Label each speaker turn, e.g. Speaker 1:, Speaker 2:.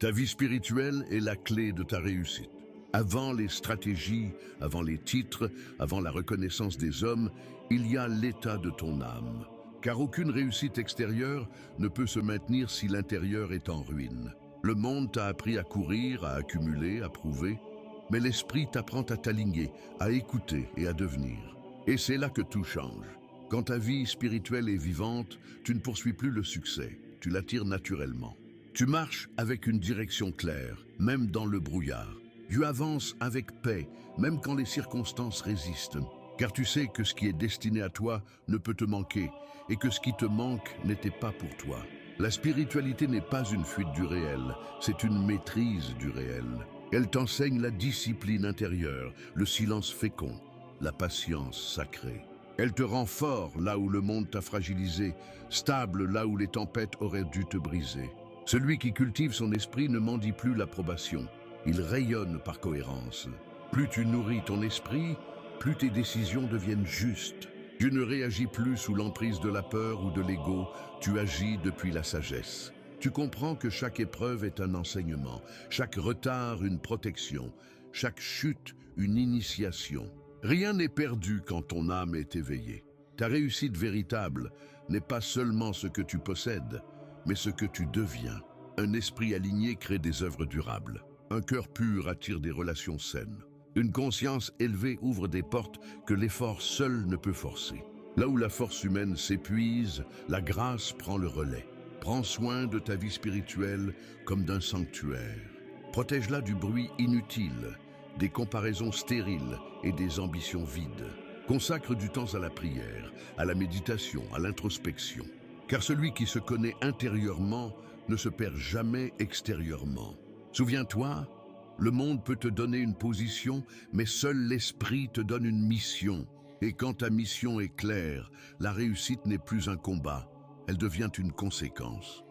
Speaker 1: Ta vie spirituelle est la clé de ta réussite. Avant les stratégies, avant les titres, avant la reconnaissance des hommes, il y a l'état de ton âme. Car aucune réussite extérieure ne peut se maintenir si l'intérieur est en ruine. Le monde t'a appris à courir, à accumuler, à prouver, mais l'esprit t'apprend à t'aligner, à écouter et à devenir. Et c'est là que tout change. Quand ta vie spirituelle est vivante, tu ne poursuis plus le succès, tu l'attires naturellement. Tu marches avec une direction claire, même dans le brouillard. Tu avances avec paix, même quand les circonstances résistent. Car tu sais que ce qui est destiné à toi ne peut te manquer et que ce qui te manque n'était pas pour toi. La spiritualité n'est pas une fuite du réel, c'est une maîtrise du réel. Elle t'enseigne la discipline intérieure, le silence fécond, la patience sacrée. Elle te rend fort là où le monde t'a fragilisé, stable là où les tempêtes auraient dû te briser. Celui qui cultive son esprit ne mendie plus l'approbation. Il rayonne par cohérence. Plus tu nourris ton esprit, plus tes décisions deviennent justes. Tu ne réagis plus sous l'emprise de la peur ou de l'ego, tu agis depuis la sagesse. Tu comprends que chaque épreuve est un enseignement, chaque retard une protection, chaque chute une initiation. Rien n'est perdu quand ton âme est éveillée. Ta réussite véritable n'est pas seulement ce que tu possèdes, mais ce que tu deviens. Un esprit aligné crée des œuvres durables. Un cœur pur attire des relations saines. Une conscience élevée ouvre des portes que l'effort seul ne peut forcer. Là où la force humaine s'épuise, la grâce prend le relais. Prends soin de ta vie spirituelle comme d'un sanctuaire. Protège-la du bruit inutile, des comparaisons stériles et des ambitions vides. Consacre du temps à la prière, à la méditation, à l'introspection. Car celui qui se connaît intérieurement ne se perd jamais extérieurement. Souviens-toi, le monde peut te donner une position, mais seul l'esprit te donne une mission. Et quand ta mission est claire, la réussite n'est plus un combat, elle devient une conséquence.